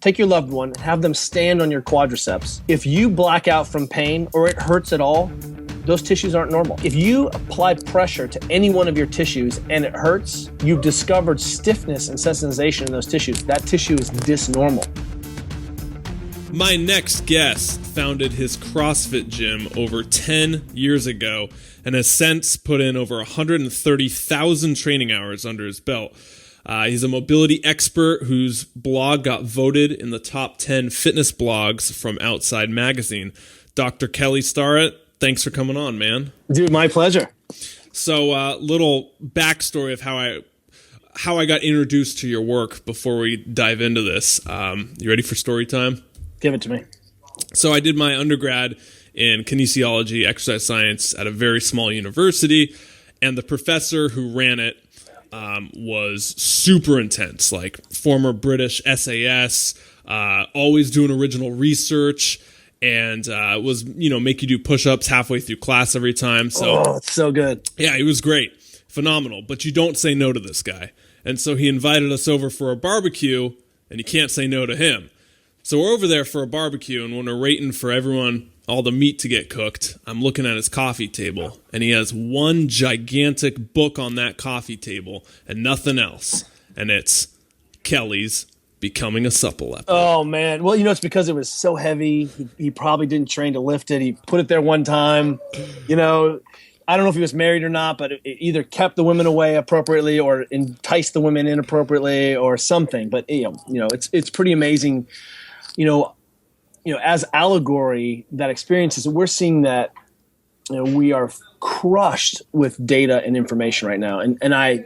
take your loved one and have them stand on your quadriceps. If you black out from pain or it hurts at all, those tissues aren't normal. If you apply pressure to any one of your tissues and it hurts, you've discovered stiffness and sensitization in those tissues. That tissue is dysnormal. My next guest founded his CrossFit gym over 10 years ago and has since put in over 130,000 training hours under his belt. He's a mobility expert whose blog got voted in the top 10 fitness blogs from Outside Magazine. Dr. Kelly Starrett, thanks for coming on, man. Dude, my pleasure. So, little backstory of how I got introduced to your work before we dive into this. You ready for story time? Give it to me. So I did my undergrad in kinesiology, exercise science at a very small university, and the professor who ran it was super intense, like former British SAS, always doing original research, and was, make you do push-ups halfway through class every time. So, it's so good. Yeah, he was great. Phenomenal. But you don't say no to this guy. And so he invited us over for a barbecue, and you can't say no to him. So we're over there for a barbecue, and when we're waiting for everyone, all the meat to get cooked, I'm looking at his coffee table, and he has one gigantic book on that coffee table and nothing else. And it's Kelly's Becoming a Supple Leopard. Oh, man. Well, it's because it was so heavy. He probably didn't train to lift it. He put it there one time. I don't know if he was married or not, but it either kept the women away appropriately or enticed the women inappropriately or something. But, it's pretty amazing. As allegory, that experience is, we're seeing that we are crushed with data and information right now. And I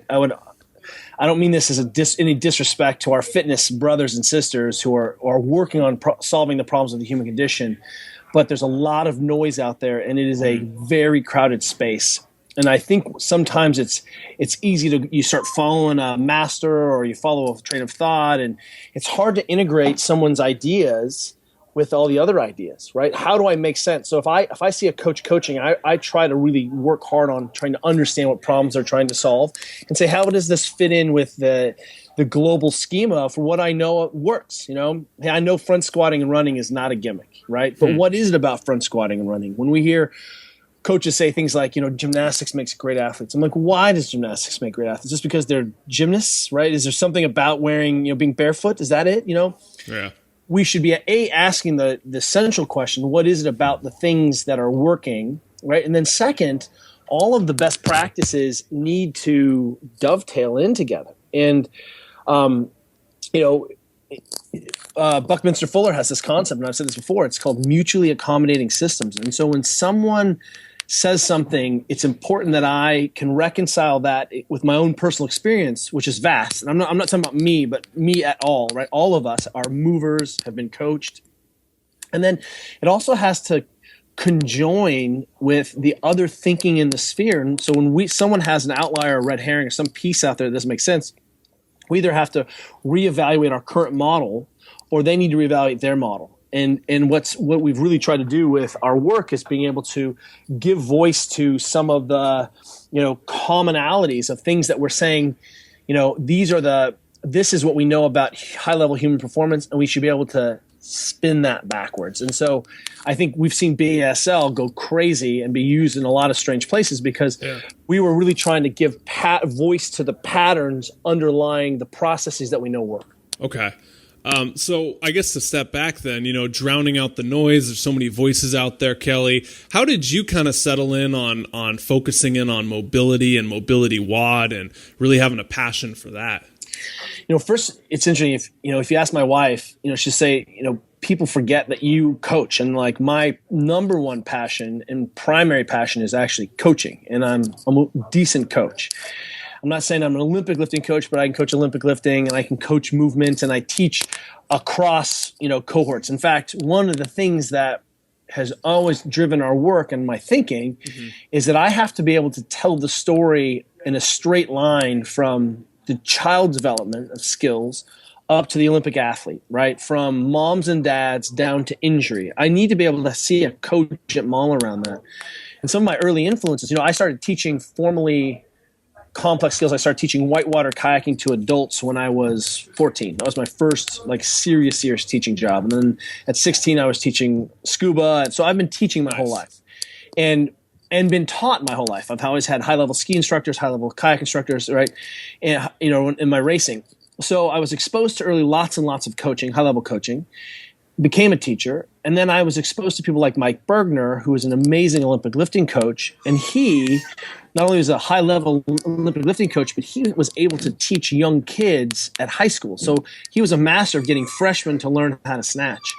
don't mean this as any disrespect to our fitness brothers and sisters who are working on solving the problems of the human condition, but there's a lot of noise out there, and it is a very crowded space. And I think sometimes it's easy you start following a master or you follow a train of thought, and it's hard to integrate someone's ideas with all the other ideas, right? How do I make sense? So if I see a coach coaching, I try to really work hard on trying to understand what problems they're trying to solve and say, how does this fit in with the global schema for what I know works? Hey, I know front squatting and running is not a gimmick, right? But what is it about front squatting and running? When we hear coaches say things like, gymnastics makes great athletes. I'm like, why does gymnastics make great athletes? Just because they're gymnasts, right? Is there something about wearing, being barefoot? Is that it? Yeah. We should be asking the central question, what is it about the things that are working, right? And then second, all of the best practices need to dovetail in together. And, Buckminster Fuller has this concept, and I've said this before, it's called mutually accommodating systems. And so when someone says something, it's important that I can reconcile that with my own personal experience, which is vast. And I'm not talking about me, but me at all, right? All of us are movers, have been coached. And then it also has to conjoin with the other thinking in the sphere. And so when someone has an outlier, a red herring, or some piece out there that doesn't make sense, we either have to reevaluate our current model or they need to reevaluate their model. And what we've really tried to do with our work is being able to give voice to some of the, commonalities of things that we're saying, this is what we know about high level human performance, and we should be able to spin that backwards. And so I think we've seen BASL go crazy and be used in a lot of strange places because we were really trying to give voice to the patterns underlying the processes that we know work. Okay. So I guess to step back then, drowning out the noise, there's so many voices out there, Kelly. How did you kind of settle in on focusing in on mobility and MobilityWOD and really having a passion for that? First, it's interesting if you ask my wife, she'll say, people forget that you coach. And like my number one passion and primary passion is actually coaching. And I'm a decent coach. I'm not saying I'm an Olympic lifting coach, but I can coach Olympic lifting and I can coach movement and I teach across, cohorts. In fact, one of the things that has always driven our work and my thinking is that I have to be able to tell the story in a straight line from the child development of skills up to the Olympic athlete, right? From moms and dads down to injury. I need to be able to see a cogent model around that. And some of my early influences, I started teaching formally complex skills. I started teaching whitewater kayaking to adults when I was 14. That was my first like serious teaching job. And then at 16, I was teaching scuba. And so I've been teaching my whole life and been taught my whole life. I've always had high-level ski instructors, high-level kayak instructors, right? And, you know, in my racing. So I was exposed to early lots and lots of coaching, high-level coaching, became a teacher. And then I was exposed to people like Mike Bergner, who was an amazing Olympic lifting coach. And he not only was a high-level Olympic lifting coach, but he was able to teach young kids at high school. So he was a master of getting freshmen to learn how to snatch.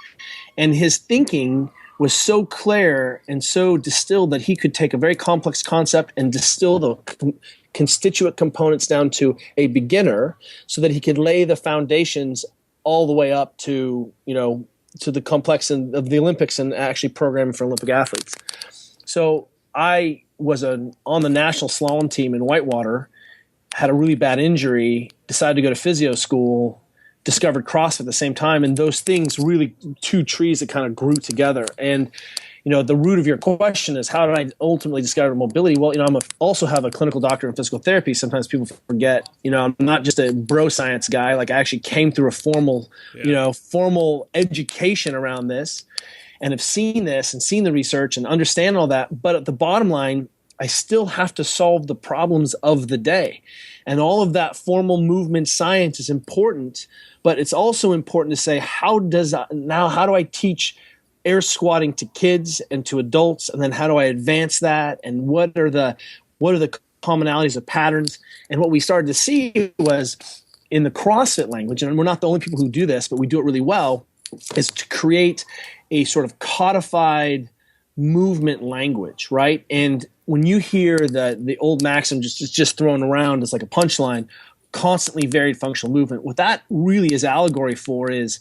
And his thinking was so clear and so distilled that he could take a very complex concept and distill the constituent components down to a beginner so that he could lay the foundations all the way up to, you know, to the complex of the Olympics and actually programming for Olympic athletes. So I was on the national slalom team in whitewater, had a really bad injury, decided to go to physio school, discovered CrossFit at the same time. And those things really, two trees that kind of grew together. And, you know, the root of your question is how did I ultimately discover mobility? Well, you know, also have a clinical doctorate in physical therapy. Sometimes people forget, you know, I'm not just a bro science guy. Like I actually came through a formal, formal education around this and have seen this and seen the research and understand all that. But at the bottom line, I still have to solve the problems of the day. And all of that formal movement science is important, but it's also important to say, how do I teach air squatting to kids and to adults? And then how do I advance that? And what are the commonalities of patterns? And what we started to see was in the CrossFit language, and we're not the only people who do this, but we do it really well, is to create a sort of codified movement language, right? And when you hear the old maxim just thrown around as like a punchline, constantly varied functional movement, what that really is allegory for is,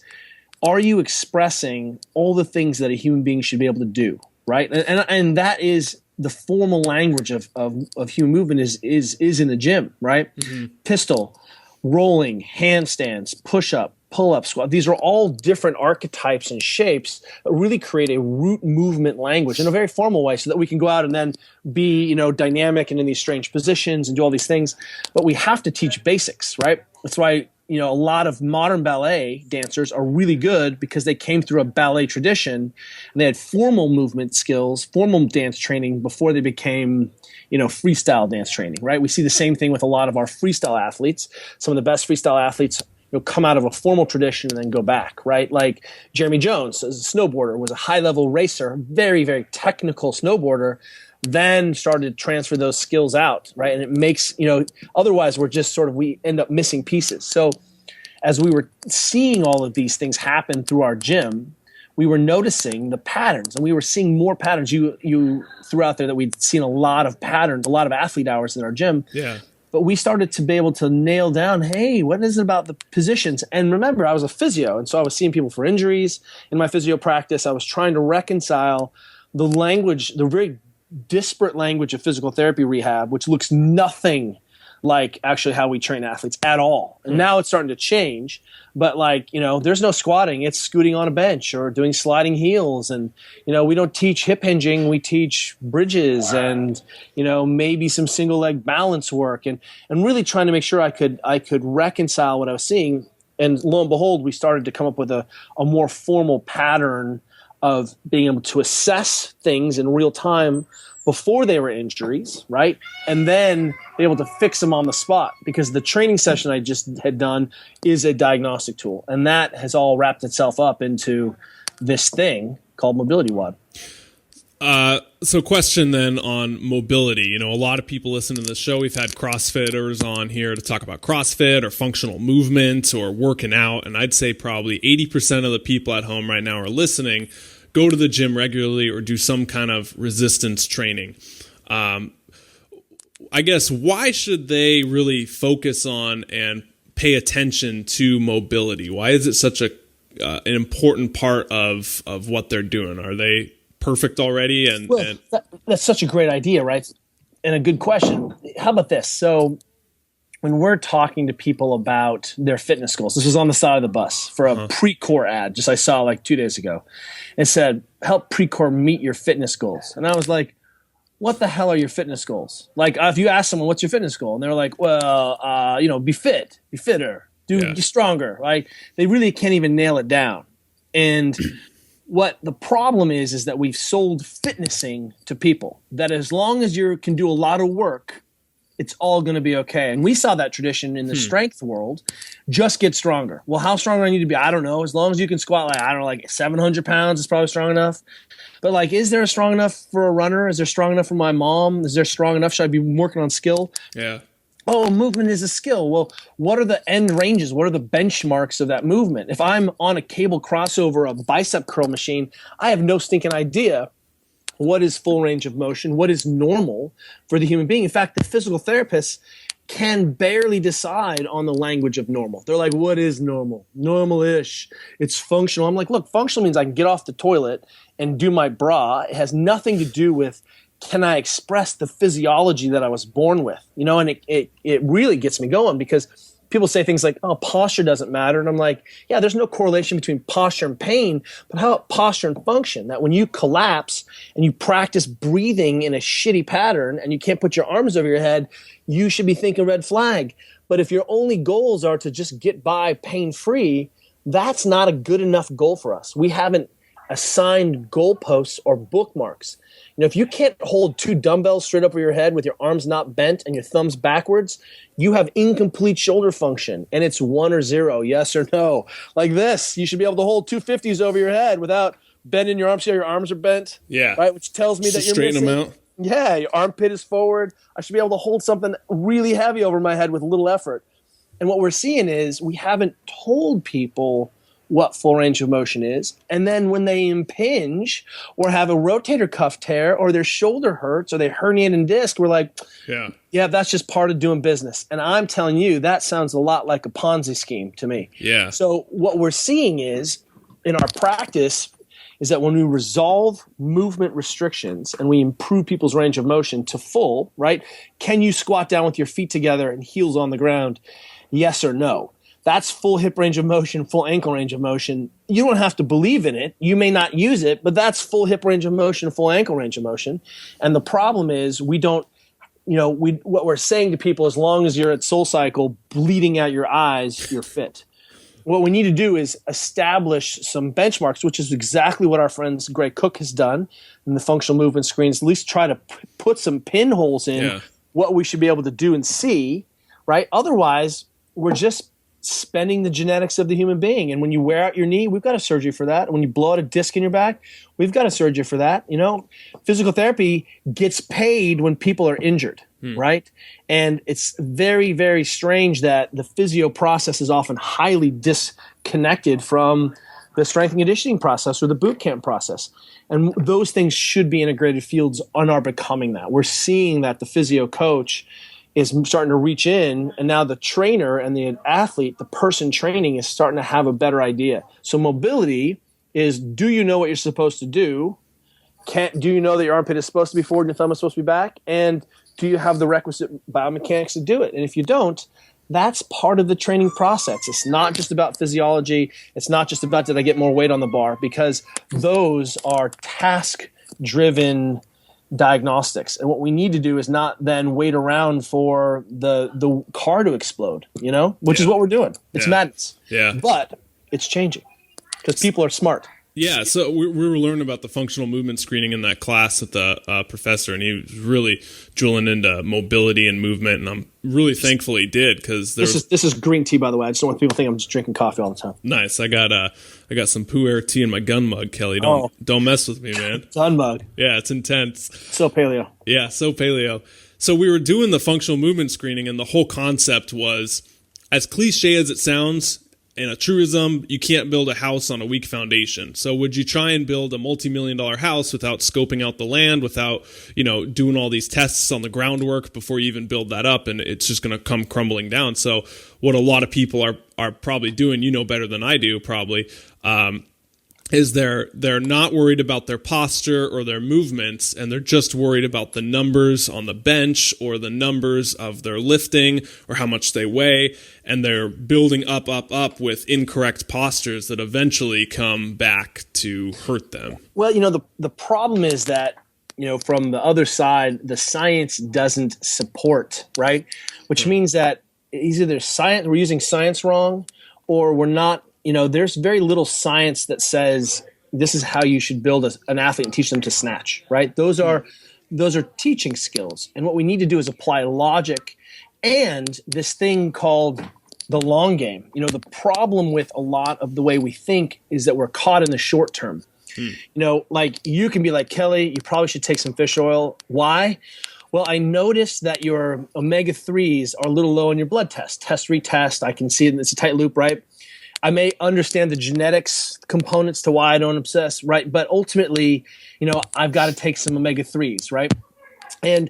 are you expressing all the things that a human being should be able to do, right? And that is the formal language of human movement is in the gym, right? Mm-hmm. Pistol, rolling, handstands, push-up, pull-up, squat. These are all different archetypes and shapes that really create a root movement language in a very formal way so that we can go out and then be, you know, dynamic and in these strange positions and do all these things. But we have to teach basics, right? That's why, you know, a lot of modern ballet dancers are really good because they came through a ballet tradition and they had formal movement skills, formal dance training before they became, you know, freestyle dance training, right? We see the same thing with a lot of our freestyle athletes. Some of the best freestyle athletes, you know, come out of a formal tradition and then go back, right? Like Jeremy Jones, as a snowboarder, was a high-level racer, very, very technical snowboarder, then started to transfer those skills out, right? And it makes, you know, otherwise we're just sort of, we end up missing pieces. So as we were seeing all of these things happen through our gym, we were noticing the patterns, and we were seeing more patterns. You threw out there that we'd seen a lot of patterns, a lot of athlete hours in our gym. Yeah. But we started to be able to nail down, hey, what is it about the positions? And remember, I was a physio, and so I was seeing people for injuries in my physio practice. I was trying to reconcile the language, the very disparate language of physical therapy rehab, which looks nothing like actually how we train athletes at all. And now it's starting to change. But like, you know, there's no squatting. It's scooting on a bench or doing sliding heels. And, you know, we don't teach hip hinging. We teach bridges and, you know, maybe some single leg balance work and really trying to make sure I could reconcile what I was seeing. And lo and behold, we started to come up with a more formal pattern of being able to assess things in real time before they were injuries, right? And then be able to fix them on the spot, because the training session I just had done is a diagnostic tool. And that has all wrapped itself up into this thing called MobilityWOD. So question then on mobility. You know, a lot of people listen to this show. We've had CrossFitters on here to talk about CrossFit or functional movement or working out. And I'd say probably 80% of the people at home right now are listening go to the gym regularly or do some kind of resistance training. I guess, why should they really focus on and pay attention to mobility? Why is it such an important part of what they're doing? Are they perfect already? That's such a great idea, right? And a good question. How about this? So when we're talking to people about their fitness goals, this was on the side of the bus for a Precor ad, just I saw like 2 days ago. It said, help Precor meet your fitness goals. And I was like, what the hell are your fitness goals? Like if you ask someone, what's your fitness goal? And they're like, well, be fitter, do stronger. Right? They really can't even nail it down. And what the problem is that we've sold fitnessing to people that as long as you can do a lot of work, it's all going to be okay. And we saw that tradition in the strength world. Just get stronger. Well, how strong do I need to be? I don't know. As long as you can squat like 700 pounds is probably strong enough. But like, is there a strong enough for a runner? Is there strong enough for my mom? Is there strong enough? Should I be working on skill? Yeah. Oh, movement is a skill. Well, what are the end ranges? What are the benchmarks of that movement? If I'm on a cable crossover, a bicep curl machine, I have no stinking idea what is full range of motion, what is normal for the human being. In fact, the physical therapists can barely decide on the language of normal. They're like, what is normal? Normal-ish. It's functional. I'm like, look, functional means I can get off the toilet and do my bra. It has nothing to do with can I express the physiology that I was born with? And it really gets me going because people say things like, oh, posture doesn't matter. And I'm like, yeah, there's no correlation between posture and pain, but how about posture and function? That when you collapse and you practice breathing in a shitty pattern and you can't put your arms over your head, you should be thinking red flag. But if your only goals are to just get by pain-free, that's not a good enough goal for us. We haven't assigned goalposts or bookmarks. If you can't hold 2 dumbbells straight up over your head with your arms not bent and your thumbs backwards, you have incomplete shoulder function, and it's 1 or 0, yes or no. Like this, you should be able to hold 250s over your head without bending your arms. See how your arms are bent? Yeah. Right, which tells me that you're straighten missing. them out. Yeah, your armpit is forward. I should be able to hold something really heavy over my head with little effort. And what we're seeing is we haven't told people what full range of motion is. And then when they impinge or have a rotator cuff tear or their shoulder hurts or they herniate a disc, we're like, yeah, that's just part of doing business. And I'm telling you, that sounds a lot like a Ponzi scheme to me. Yeah. So what we're seeing is in our practice is that when we resolve movement restrictions and we improve people's range of motion to full, right? Can you squat down with your feet together and heels on the ground? Yes or no? That's full hip range of motion, full ankle range of motion. You don't have to believe in it. You may not use it, but that's full hip range of motion, full ankle range of motion. And the problem is we don't, what we're saying to people, as long as you're at SoulCycle bleeding out your eyes, you're fit. What we need to do is establish some benchmarks, which is exactly what our friend Greg Cook has done in the functional movement screens, at least try to put some pinholes in what we should be able to do and see, right? Otherwise, we're just spending the genetics of the human being. And when you wear out your knee, we've got a surgery for that. When you blow out a disc in your back, we've got a surgery for that. Physical therapy gets paid when people are injured, right? And it's very, very strange that the physio process is often highly disconnected from the strength and conditioning process or the boot camp process. And those things should be integrated fields and are becoming that. We're seeing that the physio coach is starting to reach in, and now the trainer and the athlete, the person training, is starting to have a better idea. So mobility is, do you know what you're supposed to do? Do you know that your armpit is supposed to be forward and your thumb is supposed to be back? And do you have the requisite biomechanics to do it? And if you don't, that's part of the training process. It's not just about physiology. It's not just about, did I get more weight on the bar? Because those are task-driven diagnostics. And what we need to do is not then wait around for the car to explode, which is what we're doing. It's madness. Yeah. But it's changing because people are smart. Yeah, so we were learning about the functional movement screening in that class with the professor, and he was really drilling into mobility and movement, and I'm really thankful he did because this is green tea, by the way. I just don't want people to think I'm just drinking coffee all the time. Nice. I got some Pu'er tea in my gun mug, Kelly. Don't mess with me, man. Gun mug. Yeah, it's intense. So paleo. Yeah, so paleo. So we were doing the functional movement screening, and the whole concept was, as cliche as it sounds, in a truism, you can't build a house on a weak foundation. So would you try and build a multi-million-dollar house without scoping out the land, without, doing all these tests on the groundwork before you even build that up, and it's just going to come crumbling down. So what a lot of people are probably doing, better than I do probably, is they're not worried about their posture or their movements, and they're just worried about the numbers on the bench or the numbers of their lifting or how much they weigh, and they're building up with incorrect postures that eventually come back to hurt them. Well, the problem is that, from the other side, the science doesn't support, right? Which means that either science, we're using science wrong, or we're not, there's very little science that says this is how you should build an athlete and teach them to snatch, right? Those are teaching skills. And what we need to do is apply logic and this thing called the long game. The problem with a lot of the way we think is that we're caught in the short term. Like you can be like, Kelly, you probably should take some fish oil. Why? Well, I noticed that your omega-3s are a little low in your blood test. Retest. I can see it. It's a tight loop, right? I may understand the genetics components to why I don't obsess, right? But ultimately, I've got to take some omega-3s, right? And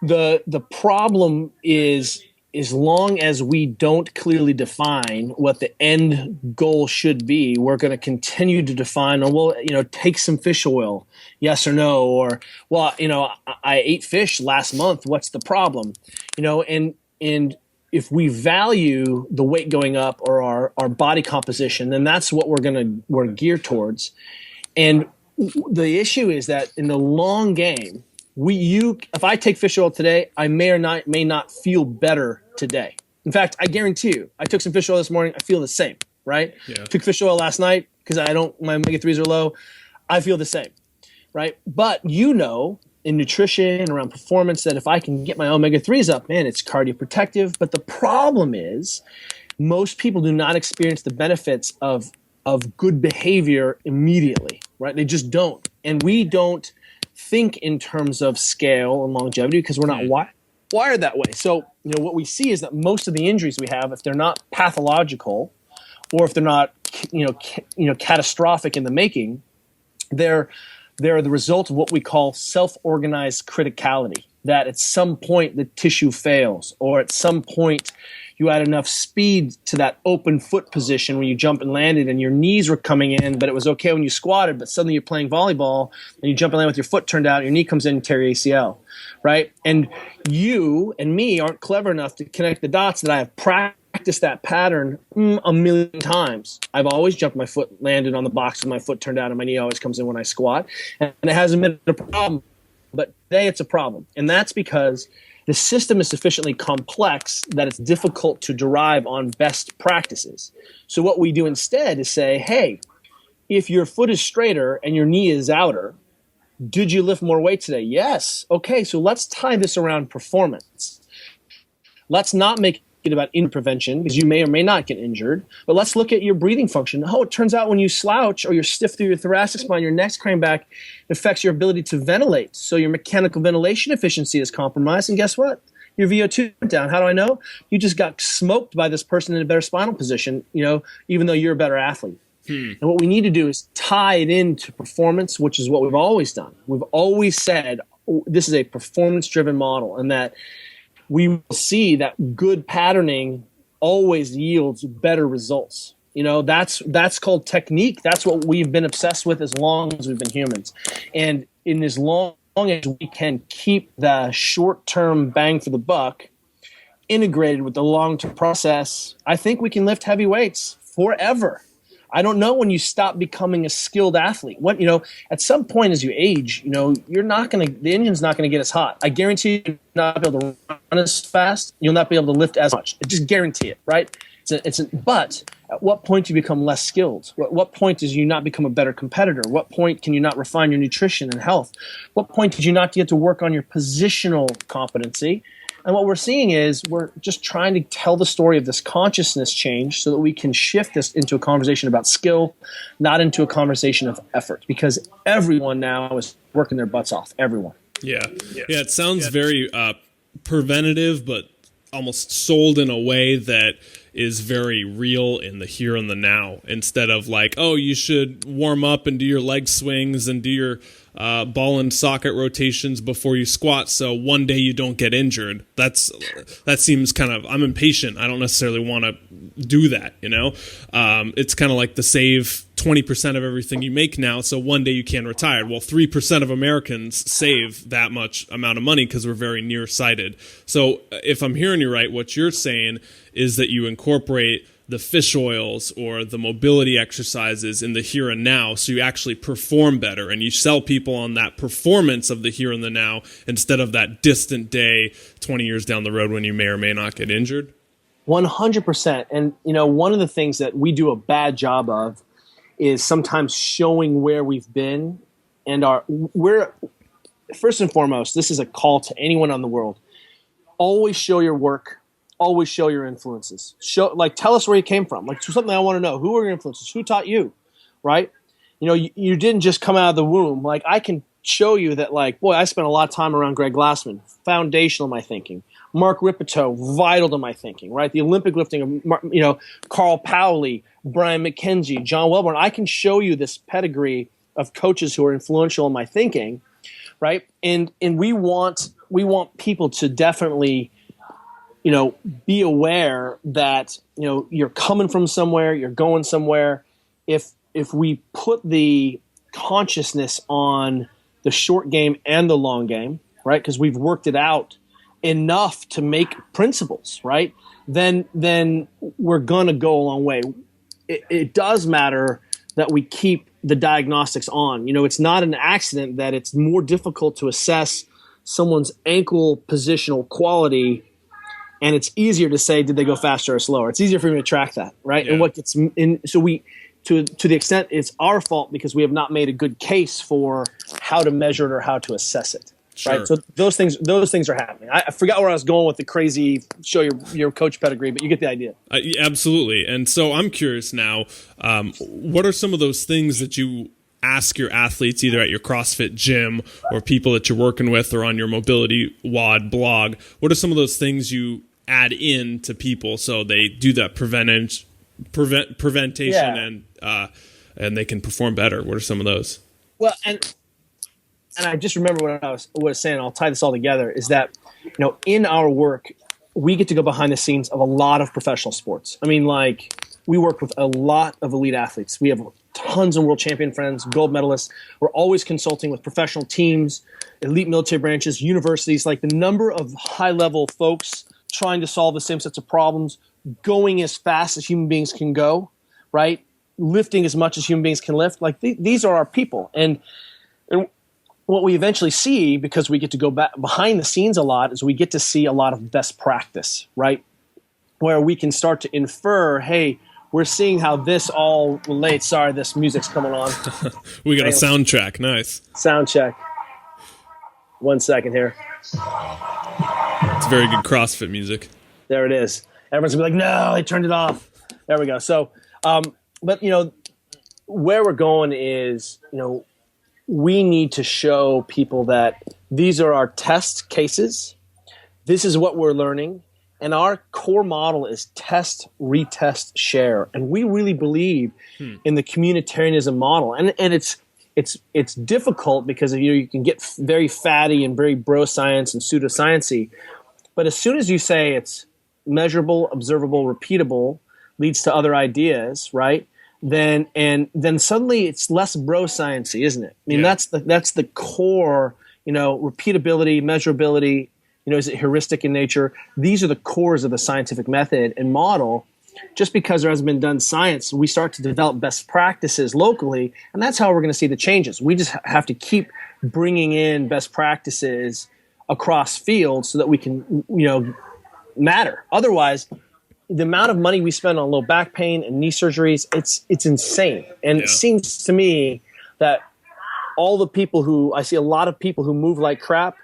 the problem is, as long as we don't clearly define what the end goal should be, we're going to continue to define, take some fish oil, yes or no, or, well, I ate fish last month. What's the problem? And if we value the weight going up or our body composition, then that's what we're geared towards. And the issue is that in the long game, if I take fish oil today, I may not feel better today. In fact, I guarantee you, I took some fish oil this morning. I feel the same, right? Yeah. Took fish oil last night because my omega-3s are low. I feel the same, right? But in nutrition, around performance, that if I can get my omega-3s up, man, it's cardioprotective. But the problem is most people do not experience the benefits of good behavior immediately, right? They just don't. And we don't think in terms of scale and longevity because we're not wired that way. So, what we see is that most of the injuries we have, if they're not pathological or if they're not, catastrophic in the making, they're the result of what we call self-organized criticality, that at some point the tissue fails, or at some point you add enough speed to that open foot position when you jump and landed and your knees were coming in, but it was okay when you squatted, but suddenly you're playing volleyball and you jump and land with your foot turned out, your knee comes in and tear your ACL, right? And you and me aren't clever enough to connect the dots that I have practiced that pattern a million times. I've always jumped my foot, landed on the box with my foot turned out, and my knee always comes in when I squat. And it hasn't been a problem, but today it's a problem. And that's because the system is sufficiently complex that it's difficult to derive on best practices. So what we do instead is say, hey, if your foot is straighter and your knee is outer, did you lift more weight today? Yes. Okay, so let's tie this around performance. Let's not make it about injury prevention because you may or may not get injured, but let's look at your breathing function. Oh, it turns out when you slouch or you're stiff through your thoracic spine, your neck's craned back, it affects your ability to ventilate. So your mechanical ventilation efficiency is compromised. And guess what? Your VO2 went down. How do I know? You just got smoked by this person in a better spinal position, even though you're a better athlete. And what we need to do is tie it into performance, which is what we've always done. We've always said this is a performance-driven model, and that we will see that good patterning always yields better results. That's called technique. That's what we've been obsessed with as long as we've been humans. And in as long as we can keep the short-term bang for the buck integrated with the long-term process, I think we can lift heavy weights forever. I don't know when you stop becoming a skilled athlete. At some point as you age, the engine's not going to get as hot. I guarantee you'll not be able to run as fast. You'll not be able to lift as much. I just guarantee it, right? But at what point do you become less skilled? What point does you not become a better competitor? What point can you not refine your nutrition and health? What point did you not get to work on your positional competency? And what we're seeing is we're just trying to tell the story of this consciousness change so that we can shift this into a conversation about skill, not into a conversation of effort, because everyone now is working their butts off. Everyone. Yeah. It sounds very preventative, but almost sold in a way that is very real in the here and the now, instead of like, oh, you should warm up and do your leg swings and do your ball and socket rotations before you squat, so one day you don't get injured. That seems kind of, I'm impatient. I don't necessarily want to do that, It's kind of like the save 20% of everything you make now, so one day you can retire. Well, 3% of Americans save that much amount of money because we're very nearsighted. So if I'm hearing you right, what you're saying is that you incorporate the fish oils or the mobility exercises in the here and now, so you actually perform better and you sell people on that performance of the here and the now instead of that distant day 20 years down the road when you may or may not get injured? 100%. And, one of the things that we do a bad job of is sometimes showing where we've been and we're first and foremost, this is a call to anyone on the world. Always show your work. Always show your influences. Tell us where you came from. Something I want to know. Who are your influences? Who taught you? Right? You didn't just come out of the womb. I can show you that, I spent a lot of time around Greg Glassman, foundational to my thinking. Mark Ripito, vital to my thinking, right? The Olympic lifting of, Carl Powley, Brian McKenzie, John Welborn. I can show you this pedigree of coaches who are influential in my thinking, right? And we want people to definitely, be aware that, you're coming from somewhere, you're going somewhere. If we put the consciousness on the short game and the long game, right? Because we've worked it out enough to make principles, right? Then we're going to go a long way. It does matter that we keep the diagnostics on. It's not an accident that it's more difficult to assess someone's ankle positional quality, and it's easier to say, did they go faster or slower? It's easier for me to track that, right? Yeah. And what gets in, so we, to the extent it's our fault because we have not made a good case for how to measure it or how to assess it. Sure. Right. So those things are happening. I forgot where I was going with the crazy show your coach pedigree, but you get the idea. Absolutely. And so I'm curious now, what are some of those things that you ask your athletes either at your CrossFit gym or people that you're working with or on your MobilityWOD blog? What are some of those things you add in to people so they do that preventation and they can perform better? What are some of those? Well, and I just remember what I was saying, I'll tie this all together, is that, in our work, we get to go behind the scenes of a lot of professional sports. I mean, we work with a lot of elite athletes. We have tons of world champion friends, gold medalists. We're always consulting with professional teams, elite military branches, universities, the number of high-level folks trying to solve the same sets of problems, going as fast as human beings can go, right? Lifting as much as human beings can lift. These are our people. And what we eventually see, because we get to go back behind the scenes a lot, is we get to see a lot of best practice, right? Where we can start to infer, hey, we're seeing how this all relates. Sorry, this music's coming on. We got a sound check. Nice. Sound check. 1 second here. It's very good CrossFit music. There it is. Everyone's going to be like, no, they turned it off. There we go. So, but, where we're going is, we need to show people that these are our test cases. This is what we're learning. And our core model is test, retest, share. And we really believe in the communitarianism model. And it's difficult because you can get very fatty and very bro science and pseudoscience-y. But as soon as you say it's measurable, observable, repeatable, leads to other ideas, right? Then suddenly it's less bro science-y, isn't it? I mean, that's the core, repeatability, measurability, is it heuristic in nature? These are the cores of the scientific method and model. Just because there hasn't been done science, we start to develop best practices locally, and that's how we're going to see the changes. We just have to keep bringing in best practices across fields so that we can, matter. Otherwise, the amount of money we spend on low back pain and knee surgeries, it's insane. And It seems to me that all the people I see a lot of people who move like crap,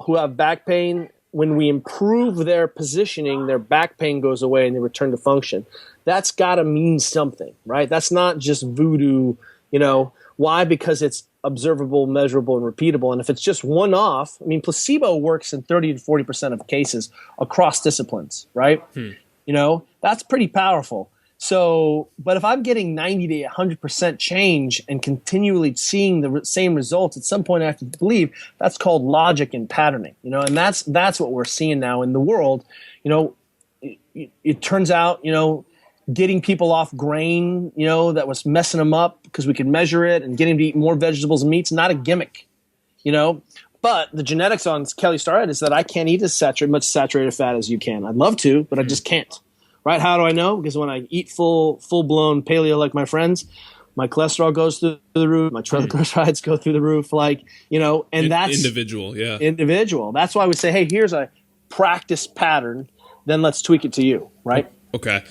who have back pain, when we improve their positioning, their back pain goes away and they return to function. That's got to mean something, right? That's not just voodoo, Why? Because it's observable, measurable, and repeatable. And if it's just one-off, placebo works in 30 to 40% of cases across disciplines, right? That's pretty powerful. So, but if I'm getting 90 to 100% change and continually seeing the same results, at some point I have to believe that's called logic and patterning, and that's what we're seeing now in the world. It turns out, getting people off grain, that was messing them up because we could measure it, and getting them to eat more vegetables and meats, not a gimmick, But the genetics on Kelly Starrett is that I can't eat much saturated fat as you can. I'd love to, but I just can't. right? How do I know? Because when I eat full blown paleo like my friends, my cholesterol goes through the roof, my triglycerides go through the roof, like, and that's individual. Yeah. Individual. That's why we say, hey, here's a practice pattern. Then let's tweak it to you, right? Okay.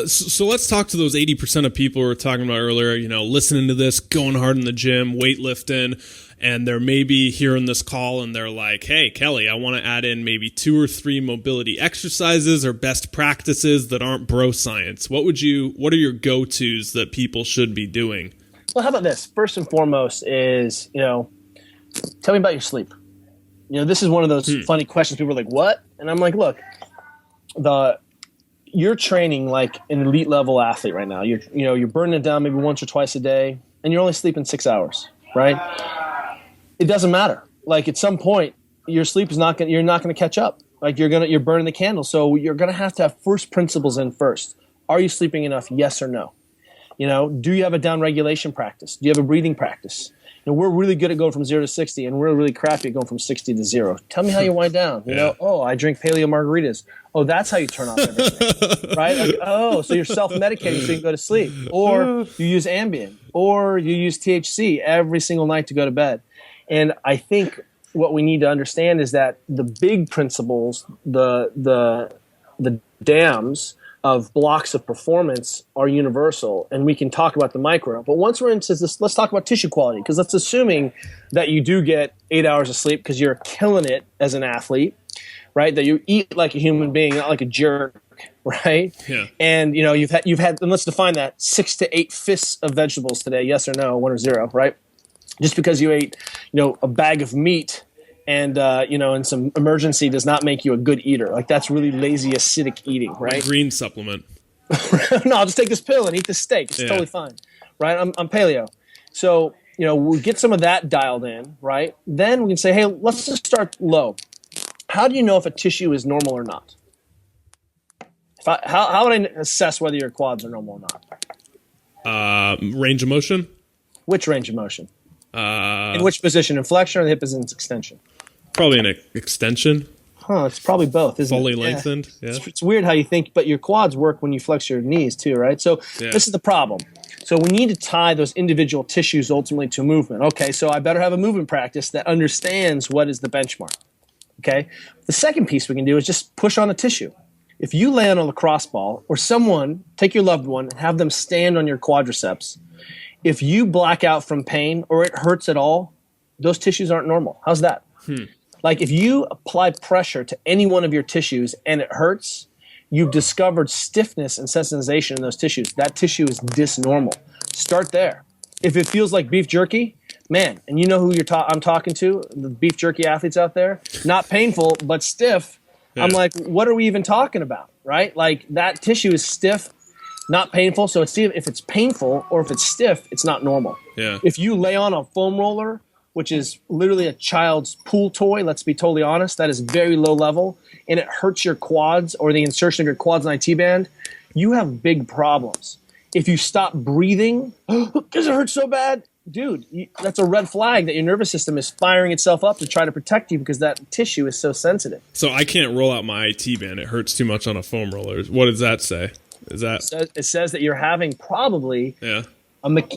So let's talk to those 80% of people we were talking about earlier, listening to this, going hard in the gym, weightlifting, and they're maybe hearing this call and they're like, hey, Kelly, I want to add in maybe 2 or 3 mobility exercises or best practices that aren't bro science. What are your go-tos that people should be doing? Well, how about this? First and foremost is, tell me about your sleep. This is one of those funny questions. People are like, what? And I'm like, look, you're training like an elite level athlete right now. You're burning it down maybe once or twice a day, and you're only sleeping 6 hours, right? It doesn't matter. Like at some point, your sleep is you're not gonna catch up. Like you're burning the candle. So you're gonna have to have first principles in first. Are you sleeping enough? Yes or no? Do you have a down regulation practice? Do you have a breathing practice? We're really good at going from 0 to 60, and we're really crappy at going from 60 to 0. Tell me how you wind down. Oh, I drink paleo margaritas. Oh, that's how you turn off everything, right? Like, oh, so you're self-medicating so you can go to sleep. Or you use Ambien. Or you use THC every single night to go to bed. And I think what we need to understand is that the big principles, the dams of blocks of performance are universal, and we can talk about the micro. But once we're into this, let's talk about tissue quality, because that's assuming that you do get 8 hours of sleep because you're killing it as an athlete, right? That you eat like a human being, not like a jerk, right? Yeah. And you've had, and let's define that, 6 to 8 fists of vegetables today, yes or no, 1 or 0, right? Just because you ate, a bag of meat and and some emergency does not make you a good eater. Like that's really lazy, acidic eating, right? A green supplement. No, I'll just take this pill and eat this steak. It's totally fine, right? I'm paleo. So, we get some of that dialed in, right? Then we can say, hey, let's just start low. How do you know if a tissue is normal or not? How would I assess whether your quads are normal or not? Range of motion? Which range of motion? In which position? In flexion or the hip is in extension? Probably an extension. It's probably both, isn't Fully it? lengthened. Yeah. It's weird how you think, but your quads work when you flex your knees too, right? So This is the problem. So we need to tie those individual tissues ultimately to movement. Okay, so I better have a movement practice that understands what is the benchmark. Okay? The second piece we can do is just push on a tissue. If you lay on a lacrosse ball or someone, take your loved one and have them stand on your quadriceps, if you black out from pain or it hurts at all, those tissues aren't normal. How's that? Like if you apply pressure to any one of your tissues and it hurts, you've discovered stiffness and sensitization in those tissues. That tissue is dysnormal. Start there. If it feels like beef jerky, man, and you know who I'm talking to, the beef jerky athletes out there, not painful, but stiff. Yeah. I'm like, what are we even talking about, right? Like that tissue is stiff, not painful. So if it's painful or if it's stiff, it's not normal. Yeah. If you lay on a foam roller, which is literally a child's pool toy, let's be totally honest, that is very low level, and it hurts your quads or the insertion of your quads and IT band, you have big problems. If you stop breathing, because it hurts so bad, dude, that's a red flag that your nervous system is firing itself up to try to protect you because that tissue is so sensitive. So I can't roll out my IT band. It hurts too much on a foam roller. What does that say? It says that you're having probably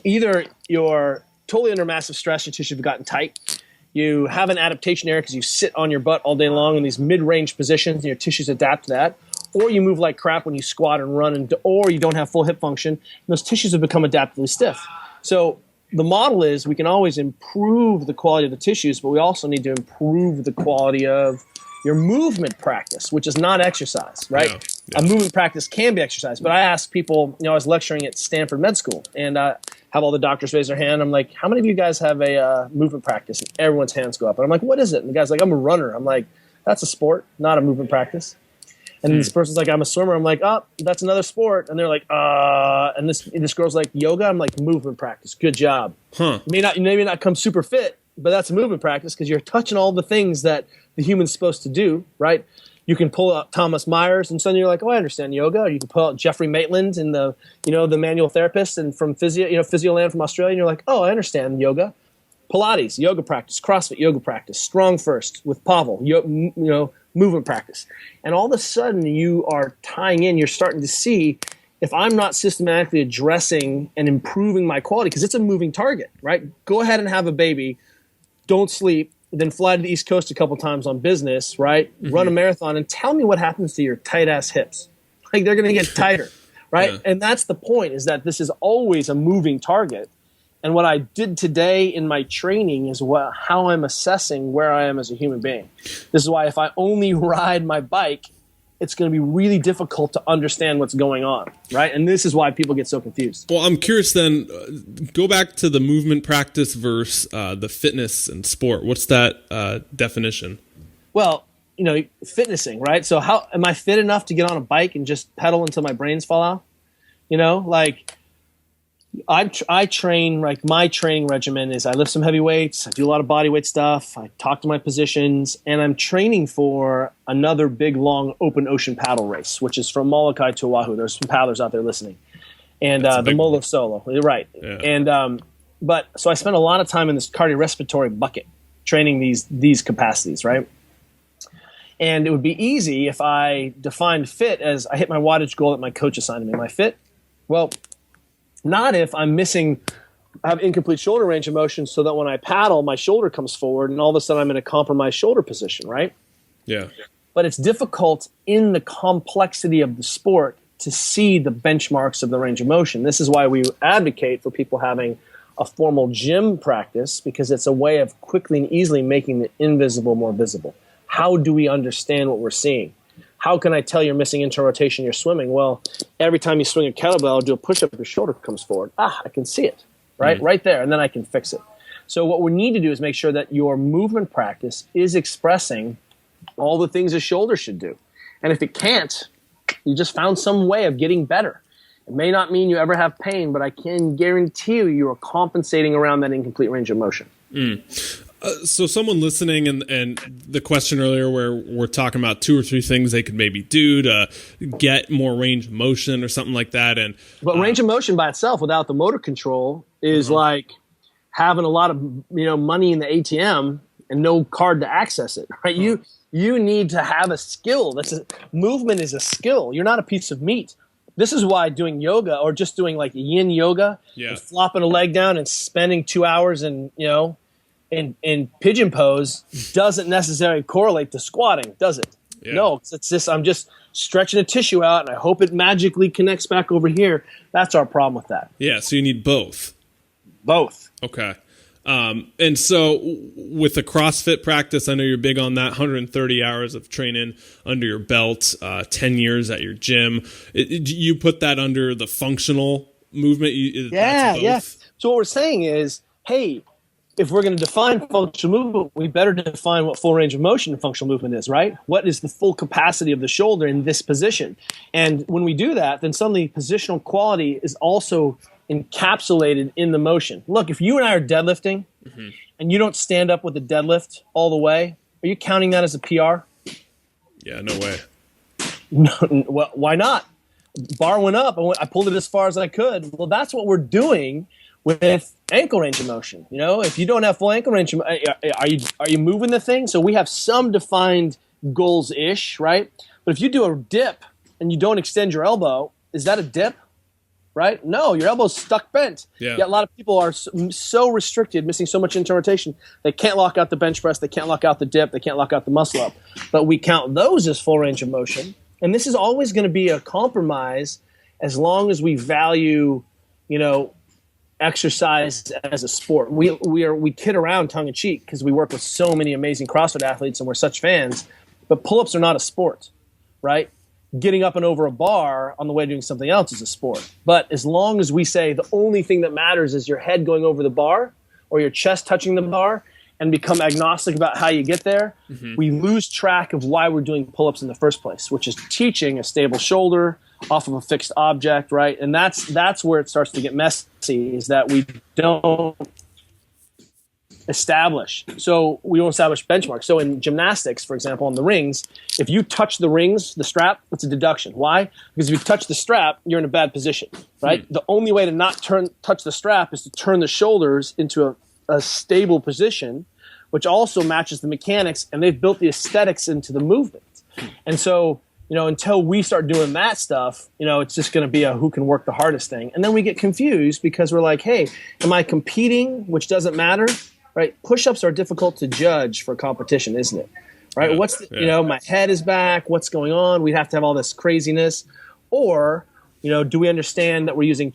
either you're totally under massive stress, your tissues have gotten tight, you have an adaptation error because you sit on your butt all day long in these mid-range positions and your tissues adapt to that, or you move like crap when you squat and run, or you don't have full hip function, and those tissues have become adaptively stiff. So the model is we can always improve the quality of the tissues, but we also need to improve the quality of your movement practice, which is not exercise, right? Yeah. A movement practice can be exercise, but I ask people, I was lecturing at Stanford Med School, and have all the doctors raise their hand. I'm like, how many of you guys have a movement practice? And everyone's hands go up. And I'm like, what is it? And the guy's like, I'm a runner. I'm like, that's a sport, not a movement practice. And this person's like, I'm a swimmer. I'm like, oh, that's another sport. And they're like, and this girl's like, yoga. I'm like, movement practice. Good job. You may not come super fit, but that's a movement practice because you're touching all the things that the human's supposed to do, right? You can pull out Thomas Myers, and suddenly you're like, oh, I understand yoga. Or you can pull out Jeffrey Maitland and the manual therapist and from Physioland from Australia, and you're like, oh, I understand yoga. Pilates, yoga practice, CrossFit, yoga practice, Strong First with Pavel, movement practice. And all of a sudden you are tying in, you're starting to see if I'm not systematically addressing and improving my quality, because it's a moving target, right? Go ahead and have a baby, don't sleep, then fly to the East Coast a couple times on business, right? Run a marathon and tell me what happens to your tight ass hips. Like they're going to get tighter, right? Yeah. And that's the point, is that this is always a moving target. And what I did today in my training is how I'm assessing where I am as a human being. This is why if I only ride my bike, it's going to be really difficult to understand what's going on, right? And this is why people get so confused. Well, I'm curious then, go back to the movement practice versus the fitness and sport. What's that definition? Well, fitnessing, right? So how am I fit enough to get on a bike and just pedal until my brains fall out? I train, like my training regimen is I lift some heavy weights, I do a lot of body weight stuff, I talk to my positions, and I'm training for another big, long open ocean paddle race, which is from Molokai to Oahu. There's some paddlers out there listening. And the Molo Solo, right. Yeah. And so I spend a lot of time in this cardiorespiratory bucket training these capacities, right? And it would be easy if I defined fit as I hit my wattage goal that my coach assigned me. Am I fit? Well, not if I have incomplete shoulder range of motion, so that when I paddle, my shoulder comes forward and all of a sudden I'm in a compromised shoulder position, right? Yeah. But it's difficult in the complexity of the sport to see the benchmarks of the range of motion. This is why we advocate for people having a formal gym practice, because it's a way of quickly and easily making the invisible more visible. How do we understand what we're seeing? How can I tell you're missing interrotation in your swimming? Well, every time you swing a kettlebell or do a push-up, your shoulder comes forward. I can see it, right? Right there, and then I can fix it. So what we need to do is make sure that your movement practice is expressing all the things a shoulder should do. And if it can't, you just found some way of getting better. It may not mean you ever have pain, but I can guarantee you are compensating around that incomplete range of motion. So someone listening, and the question earlier where we're talking about 2 or 3 things they could maybe do to get more range of motion or something like that. But range of motion by itself without the motor control is like having a lot of money in the ATM and no card to access it, right? You need to have a skill. Movement is a skill. You're not a piece of meat. This is why doing yoga, or just doing like yin yoga, and flopping a leg down and spending 2 hours in pigeon pose doesn't necessarily correlate to squatting, does it? Yeah. No, it's just I'm just stretching a tissue out and I hope it magically connects back over here. That's our problem with that. Yeah, so you need both. Both. Okay. And so with the CrossFit practice, I know you're big on that, 130 hours of training under your belt, 10 years at your gym. You put that under the functional movement? Yeah. So what we're saying is, hey, if we're going to define functional movement, we better define what full range of motion and functional movement is, right? What is the full capacity of the shoulder in this position? And when we do that, then suddenly positional quality is also encapsulated in the motion. Look, if you and I are deadlifting and you don't stand up with the deadlift all the way, are you counting that as a PR? Yeah, no way. No, well, why not? Bar went up. I pulled it as far as I could. Well, that's what we're doing with ankle range of motion. If you don't have full ankle range, are you moving the thing? So we have some defined goals-ish, right? But if you do a dip and you don't extend your elbow, is that a dip? Right? No, your elbow's stuck bent. Yeah. Yet a lot of people are so restricted, missing so much interrotation, they can't lock out the bench press, they can't lock out the dip, they can't lock out the muscle up. But we count those as full range of motion. And this is always going to be a compromise as long as we value, exercise as a sport. We kid around tongue in cheek because we work with so many amazing CrossFit athletes and we're such fans. But pull-ups are not a sport, right? Getting up and over a bar on the way to doing something else is a sport. But as long as we say the only thing that matters is your head going over the bar or your chest touching the bar and become agnostic about how you get there, we lose track of why we're doing pull-ups in the first place, which is teaching a stable shoulder off of a fixed object, right? And that's where it starts to get messy, is that we don't establish. So we don't establish benchmarks. So in gymnastics, for example, on the rings, if you touch the rings, the strap, it's a deduction. Why? Because if you touch the strap, you're in a bad position, right? The only way to not touch the strap is to turn the shoulders into a stable position, which also matches the mechanics, and they've built the aesthetics into the movement. And so, until we start doing that stuff, it's just going to be a who can work the hardest thing. And then we get confused because we're like, hey, am I competing, which doesn't matter, right? Push-ups are difficult to judge for competition, isn't it? Right? Yeah, My head is back. What's going on? We'd have to have all this craziness. Or, do we understand that we're using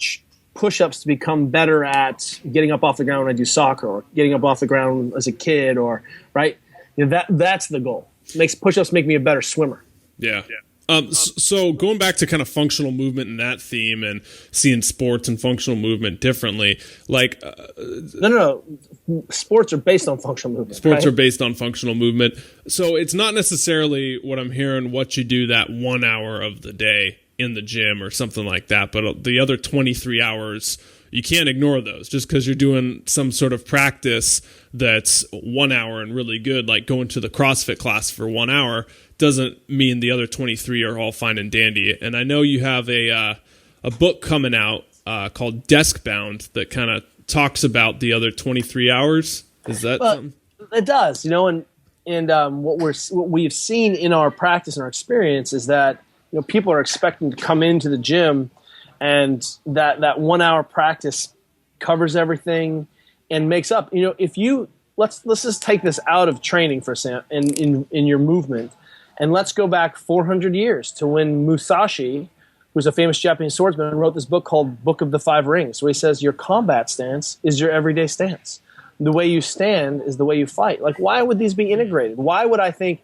push-ups to become better at getting up off the ground when I do soccer, or getting up off the ground as a kid, or right? That's the goal. Makes push-ups make me a better swimmer. Yeah. So going back to kind of functional movement and that theme, and seeing sports and functional movement differently, like no, sports are based on functional movement. Sports right? are based on functional movement. So it's not necessarily what I'm hearing, what you do that 1 hour of the day in the gym or something like that, but the other 23 hours, you can't ignore those just because you're doing some sort of practice that's 1 hour and really good, like going to the CrossFit class for 1 hour, doesn't mean the other 23 are all fine and dandy. And I know you have a book coming out called Deskbound that kind of talks about the other 23 hours. Is that something? It does, and what we've seen in our practice and our experience is that people are expecting to come into the gym, and that 1 hour practice covers everything and makes up. If you let's just take this out of training for in your movement, and let's go back 400 years to when Musashi, who's a famous Japanese swordsman, wrote this book called Book of the Five Rings, where he says your combat stance is your everyday stance. The way you stand is the way you fight. Like, why would these be integrated? Why would I think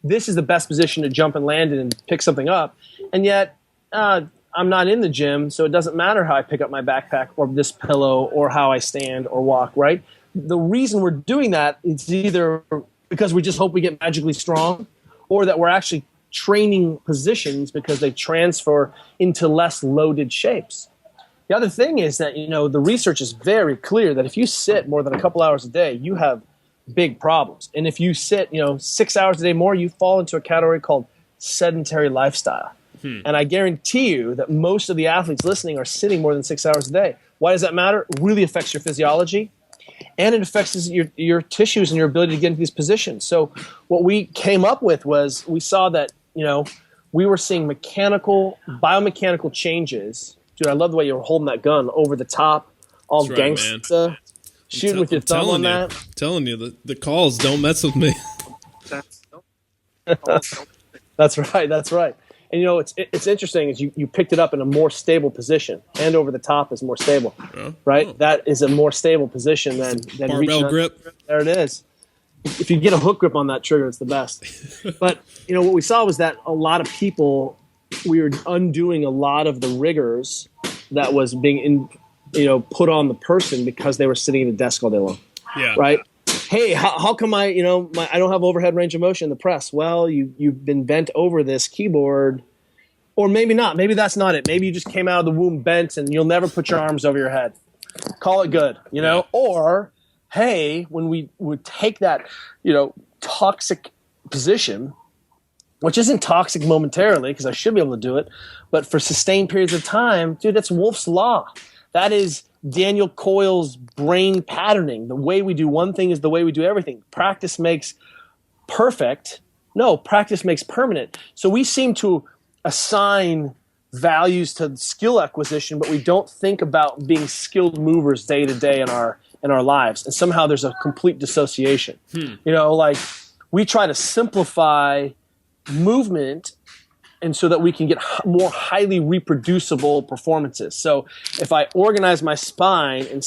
this is the best position to jump and land in and pick something up, and yet I'm not in the gym, so it doesn't matter how I pick up my backpack or this pillow or how I stand or walk, right? The reason we're doing that is either because we just hope we get magically strong, or that we're actually training positions because they transfer into less loaded shapes. The other thing is that, the research is very clear that if you sit more than a couple hours a day, you have big problems. And if you sit, 6 hours a day more, you fall into a category called sedentary lifestyle. And I guarantee you that most of the athletes listening are sitting more than 6 hours a day. Why does that matter? It really affects your physiology, and it affects your tissues and your ability to get into these positions. So what we came up with was we saw that, we were seeing biomechanical changes. Dude, I love the way you were holding that gun over the top, all gangsta. Shooting with your thumb on that. I'm telling you, the calls don't mess with me. That's right. And it's interesting is you picked it up in a more stable position, and over the top is more stable, right? Oh. That is a more stable position than barbell grip. There it is. If you get a hook grip on that trigger, it's the best. But what we saw was that a lot of people, we were undoing a lot of the rigors that was being put on the person because they were sitting at a desk all day long. Yeah. Right. Hey, how come I don't have overhead range of motion in the press? Well, you've been bent over this keyboard, or maybe not. Maybe that's not it. Maybe you just came out of the womb bent, and you'll never put your arms over your head. Call it good, Yeah. Or, hey, when we would take that, toxic position, which isn't toxic momentarily because I should be able to do it, but for sustained periods of time, dude, that's Wolff's Law. That is Daniel Coyle's brain patterning. The way we do one thing is the way we do everything. Practice makes perfect. No, practice makes permanent. So we seem to assign values to skill acquisition, but we don't think about being skilled movers day to day in our lives. And somehow there's a complete dissociation. Like we try to simplify movement, and so that we can get more highly reproducible performances. So if I organize my spine and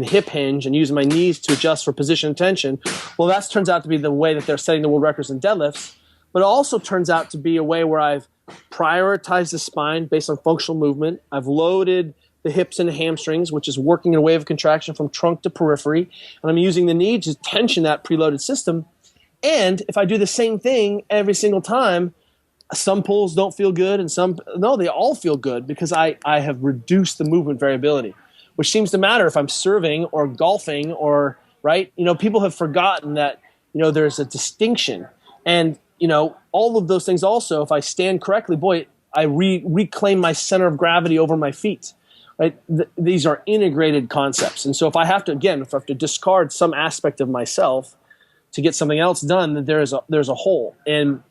hip hinge and use my knees to adjust for position and tension, well, that turns out to be the way that they're setting the world records in deadlifts. But it also turns out to be a way where I've prioritized the spine based on functional movement. I've loaded the hips and the hamstrings, which is working in a wave of contraction from trunk to periphery. And I'm using the knee to tension that preloaded system. And if I do the same thing every single time, some pulls don't feel good, and they all feel good because I have reduced the movement variability, which seems to matter if I'm serving or golfing or, right? People have forgotten that, there's a distinction. And, all of those things also, if I stand correctly, boy, I reclaim my center of gravity over my feet. right? These are integrated concepts. And so if I have to discard some aspect of myself to get something else done, then there's a hole. And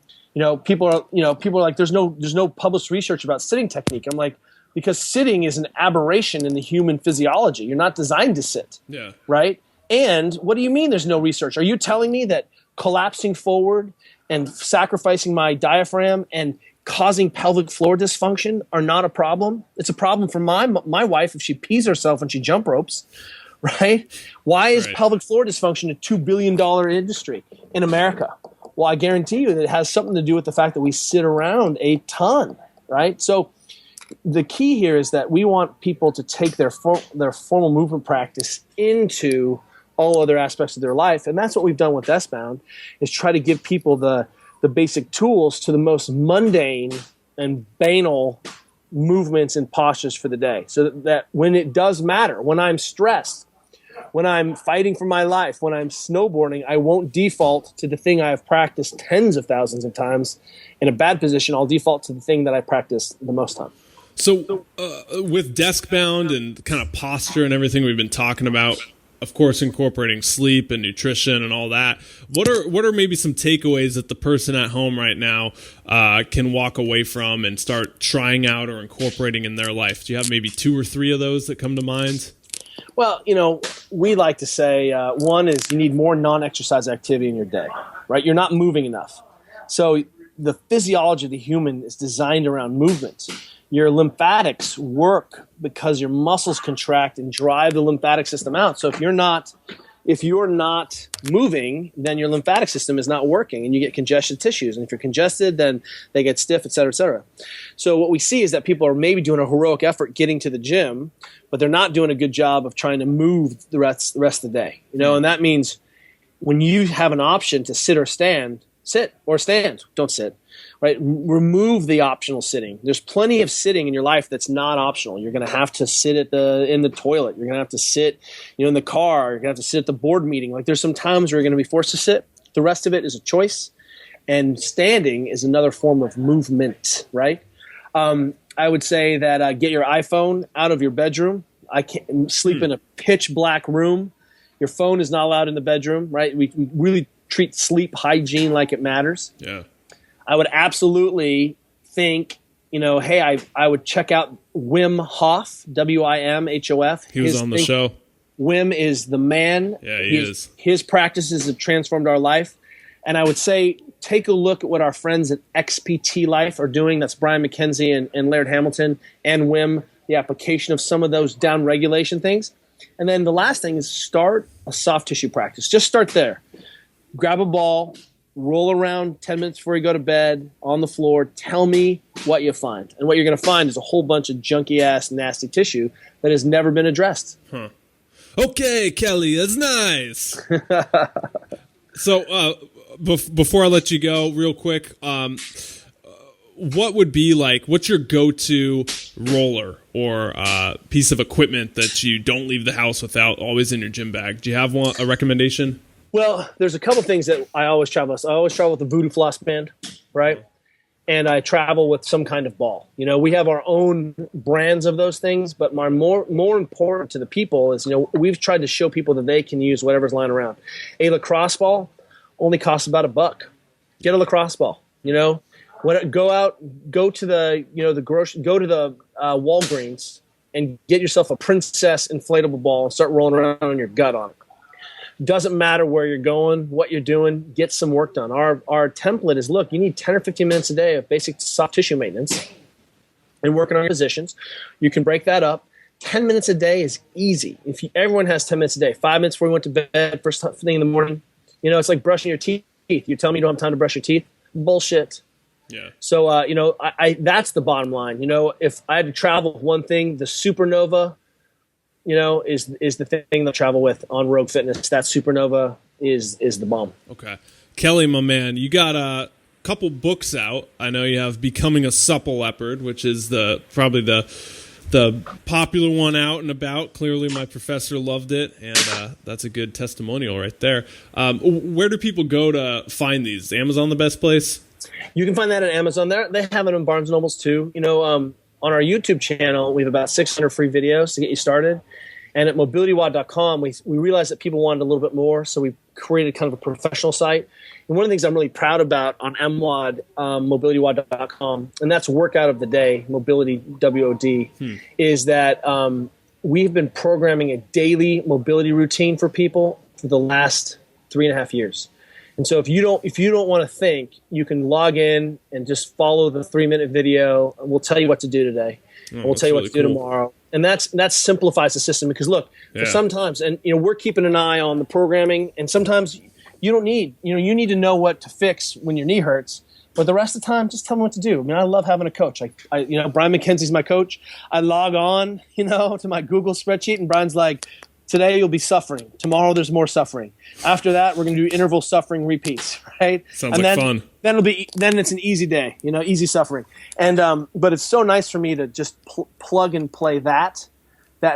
people are like, there's no published research about sitting technique. I'm like, because sitting is an aberration in the human physiology. You're not designed to sit. Yeah. Right? And what do you mean there's no research? Are you telling me that collapsing forward and sacrificing my diaphragm and causing pelvic floor dysfunction are not a problem? It's a problem for my wife if she pees herself and she jump ropes, right? Why is pelvic floor dysfunction a $2 billion industry in America? Well, I guarantee you that it has something to do with the fact that we sit around a ton, right? So the key here is that we want people to take their formal movement practice into all other aspects of their life. And that's what we've done with Deskbound, is try to give people the basic tools to the most mundane and banal movements and postures for the day. So that when it does matter, when I'm stressed, when I'm fighting for my life, when I'm snowboarding, I won't default to the thing I have practiced tens of thousands of times. In a bad position, I'll default to the thing that I practice the most time. So with Deskbound and kind of posture and everything we've been talking about, of course, incorporating sleep and nutrition and all that, what are maybe some takeaways that the person at home right now can walk away from and start trying out or incorporating in their life? Do you have maybe 2 or 3 of those that come to mind? Well, we like to say one is you need more non-exercise activity in your day, right? You're not moving enough. So the physiology of the human is designed around movement. Your lymphatics work because your muscles contract and drive the lymphatic system out. So if you're not moving, then your lymphatic system is not working and you get congested tissues. And if you're congested, then they get stiff, et cetera, et cetera. So what we see is that people are maybe doing a heroic effort getting to the gym, but they're not doing a good job of trying to move the rest of the day. And that means when you have an option to sit or stand, sit or stand, don't sit. Right? Remove the optional sitting. There's plenty of sitting in your life that's not optional. You're going to have to sit in the toilet. You're going to have to sit, in the car. You're going to have to sit at the board meeting. Like there's some times where you're going to be forced to sit. The rest of it is a choice. And standing is another form of movement, right? I would say that get your iPhone out of your bedroom. I can't sleep in a pitch black room. Your phone is not allowed in the bedroom, right? We really treat sleep hygiene like it matters. Yeah. I would absolutely think, hey, I would check out Wim Hof, Wimhof. He was on the show. Wim is the man. Yeah, he is. His practices have transformed our life. And I would say take a look at what our friends at XPT Life are doing. That's Brian McKenzie and Laird Hamilton and Wim, the application of some of those down regulation things. And then the last thing is start a soft tissue practice. Just start there. Grab a ball. Roll around 10 minutes before you go to bed on the floor. Tell me what you find. And what you're going to find is a whole bunch of junky-ass, nasty tissue that has never been addressed. Huh. Okay, Kelly, that's nice. So before I let you go, real quick, what would be what's your go-to roller or piece of equipment that you don't leave the house without, always in your gym bag? Do you have a recommendation? Well, there's a couple things that I always travel with. I always travel with the Voodoo Floss band, right? And I travel with some kind of ball. We have our own brands of those things, but more important to the people is, we've tried to show people that they can use whatever's lying around. A lacrosse ball only costs about $1. Get a lacrosse ball. Go to the Walgreens and get yourself a Princess inflatable ball and start rolling around on your gut on it. Doesn't matter where you're going, what you're doing, get some work done. Our template is, look, you need 10 or 15 minutes a day of basic soft tissue maintenance and working on your positions. You can break that up. 10 minutes a day is easy. Everyone has 10 minutes a day. 5 minutes before you went to bed, first thing in the morning. It's like brushing your teeth. You tell me you don't have time to brush your teeth? Bullshit. Yeah. So, I that's the bottom line. If I had to travel with one thing, the Supernova, is the thing that I travel with on Rogue Fitness. That Supernova is the bomb. Okay. Kelly, my man, you got a couple books out. I know you have Becoming a Supple Leopard, which is probably the popular one out and about. Clearly my professor loved it, and that's a good testimonial right there. Where do people go to find these? Is Amazon the best place? You can find that at Amazon. They have it in Barnes & Nobles too. on our YouTube channel, we have about 600 free videos to get you started. And at MobilityWOD.com, we realized that people wanted a little bit more, so we created kind of a professional site. And one of the things I'm really proud about on MWOD, MobilityWOD.com, and that's workout of the day, MobilityWOD, is that we've been programming a daily mobility routine for people for the last 3.5 years. And so if you don't want to think, you can log in and just follow the 3-minute video. We'll tell you what to do today. And we'll tell you what to do tomorrow. And that simplifies the system because look, sometimes, and we're keeping an eye on the programming, and sometimes you don't need, you need to know what to fix when your knee hurts, but the rest of the time, just tell me what to do. I mean, I love having a coach. I Brian McKenzie's my coach. I log on, to my Google spreadsheet, and Brian's like, today you'll be suffering. Tomorrow there's more suffering. After that, we're going to do interval suffering repeats, right? Sounds like fun. Then it's an easy day, easy suffering. And but it's so nice for me to just plug and play that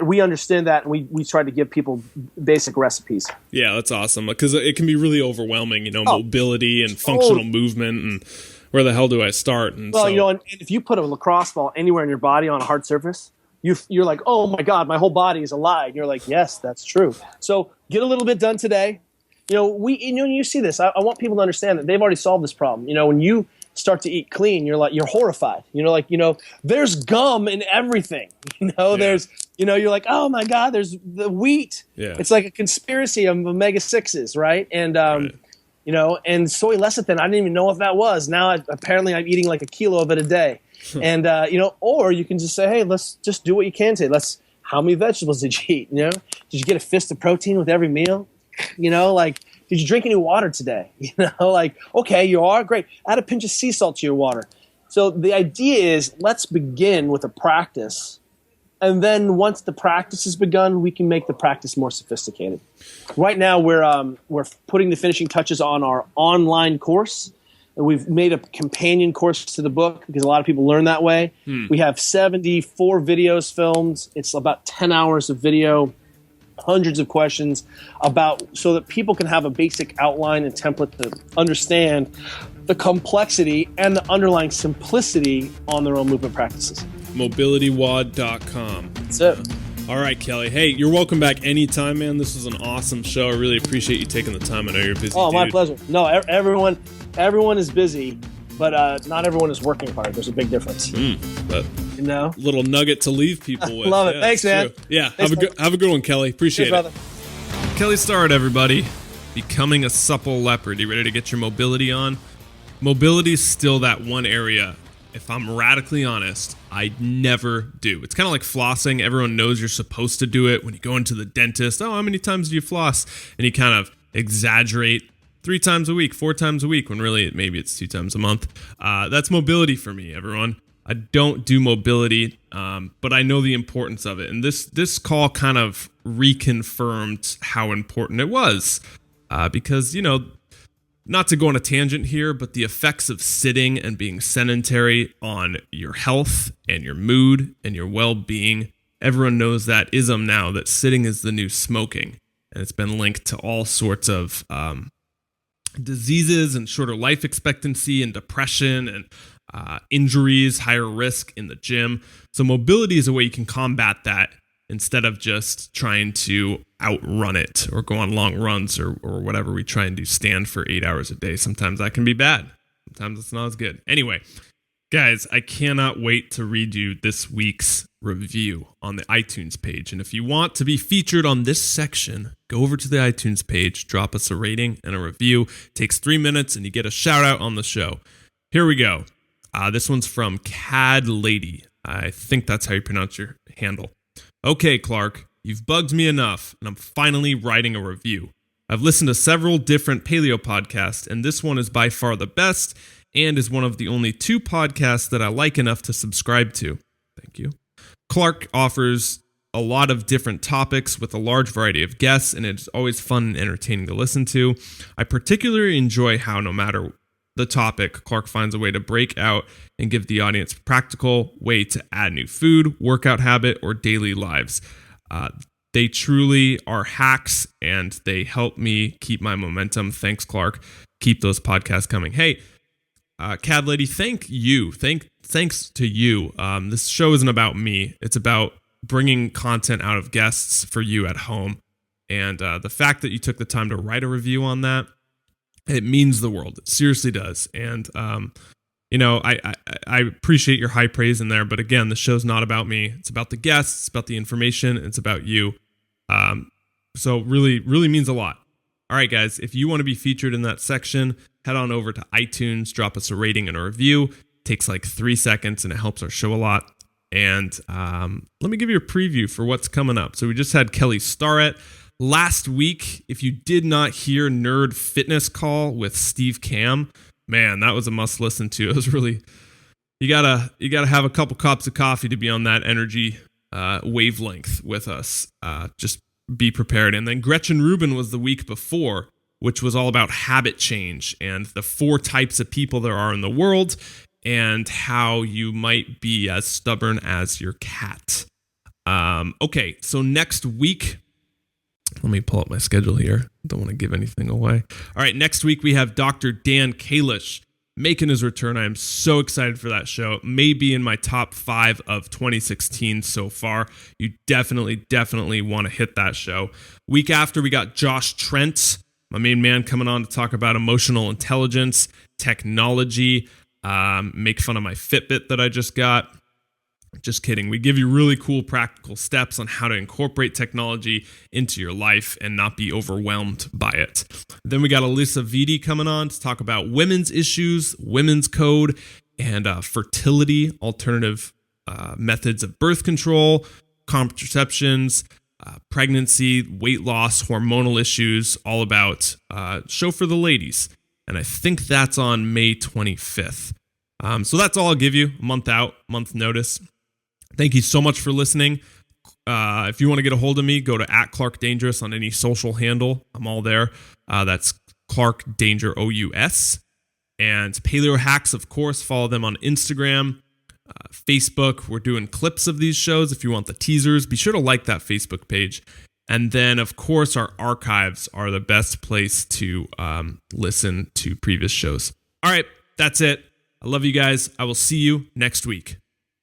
we understand that, and we try to give people basic recipes. Yeah, that's awesome because it can be really overwhelming, mobility and functional movement, and where the hell do I start? And and if you put a lacrosse ball anywhere in your body on a hard surface, you're like, oh my God, my whole body is alive. And you're like, yes, that's true. So get a little bit done today. You see this. I want people to understand that they've already solved this problem. When you start to eat clean, you're horrified. There's gum in everything. There's, you're like, oh my God, there's the wheat. Yeah. It's like a conspiracy of omega-6s, right? And, and soy lecithin, I didn't even know what that was. Now, apparently I'm eating like a kilo of it a day. And, or you can just say, hey, let's just do what you can today. How many vegetables did you eat? Did you get a fist of protein with every meal? Did you drink any water today? Okay, you are great. Add a pinch of sea salt to your water. So the idea is let's begin with a practice. And then once the practice has begun, we can make the practice more sophisticated. Right now, we're putting the finishing touches on our online course. We've made a companion course to the book because a lot of people learn that way. We have 74 videos filmed. It's about 10 hours of video, hundreds of questions so that people can have a basic outline and template to understand the complexity and the underlying simplicity on their own movement practices. MobilityWOD.com. That's it. All right, Kelly. Hey, you're welcome back anytime, man. This was an awesome show. I really appreciate you taking the time. I know you're busy. Oh, my pleasure. No, everyone is busy, but not everyone is working hard. There's a big difference. But little nugget to leave people with. Love it. Thanks, man. True. Yeah, have a good one, Kelly. Appreciate it. Brother. Kelly Starrett, everybody. Becoming a supple leopard. You ready to get your mobility on? Mobility is still that one area, if I'm radically honest, I never do. It's kind of like flossing. Everyone knows you're supposed to do it. When you go into the dentist, how many times do you floss? And you kind of exaggerate 3 times a week, 4 times a week, when really maybe it's 2 times a month. That's mobility for me, everyone. I don't do mobility, but I know the importance of it. And this call kind of reconfirmed how important it was. Because, not to go on a tangent here, but the effects of sitting and being sedentary on your health and your mood and your well-being, everyone knows that ism now, that sitting is the new smoking. And it's been linked to all sorts of diseases and shorter life expectancy and depression and injuries, higher risk in the gym. So mobility is a way you can combat that instead of just trying to outrun it or go on long runs or whatever we try and do, stand for 8 hours a day. Sometimes that can be bad. Sometimes it's not as good. Anyway, guys, I cannot wait to read you this week's review on the iTunes page. And if you want to be featured on this section, go over to the iTunes page, drop us a rating and a review. It takes 3 minutes and you get a shout out on the show. Here we go. This one's from Cad Lady. I think that's how you pronounce your handle. Okay, Clark, you've bugged me enough, and I'm finally writing a review. I've listened to several different paleo podcasts, and this one is by far the best, and is one of the only 2 podcasts that I like enough to subscribe to. Thank you. Clark offers a lot of different topics with a large variety of guests, and it's always fun and entertaining to listen to. I particularly enjoy how, no matter the topic, Clark finds a way to break out and give the audience a practical way to add new food, workout habit, or daily lives. They truly are hacks, and they help me keep my momentum. Thanks, Clark. Keep those podcasts coming. Hey, Cad Lady, thank you. Thank thanks to you. This show isn't about me. It's about bringing content out of guests for you at home. And the fact that you took the time to write a review on that, it means the world. It seriously does. And, I appreciate your high praise in there. But again, the show's not about me. It's about the guests. It's about the information. It's about you. So really, really means a lot. All right, guys, if you want to be featured in that section, head on over to iTunes, drop us a rating and a review. It takes like 3 seconds and it helps our show a lot. And let me give you a preview for what's coming up. So we just had Kelly Starrett last week. If you did not hear Nerd Fitness Call with Steve Cam, man, that was a must listen to. It was really, you gotta have a couple cups of coffee to be on that energy wavelength with us. Just be prepared. And then Gretchen Rubin was the week before, which was all about habit change and the 4 types of people there are in the world and how you might be as stubborn as your cat. Okay, so next week, let me pull up my schedule here. Don't want to give anything away. All right, next week we have Dr. Dan Kalish making his return. I am so excited for that show. It may be in my top 5 of 2016 so far. You definitely want to hit that show. Week after, we got Josh Trent, my main man, coming on to talk about emotional intelligence, technology, make fun of my Fitbit that I just got. Just kidding. We give you really cool practical steps on how to incorporate technology into your life and not be overwhelmed by it. Then we got Alyssa Vitti coming on to talk about women's issues, women's code, and fertility, alternative methods of birth control, contraceptions, pregnancy, weight loss, hormonal issues, all about show for the ladies. And I think that's on May 25th. So that's all I'll give you, a month out, month notice. Thank you so much for listening. If you want to get a hold of me, go to @ClarkDangerous on any social handle. I'm all there. That's Clark Danger OUS. And Paleohacks, of course, follow them on Instagram, Facebook. We're doing clips of these shows. If you want the teasers, be sure to like that Facebook page. And then, of course, our archives are the best place to listen to previous shows. All right, that's it. I love you guys. I will see you next week.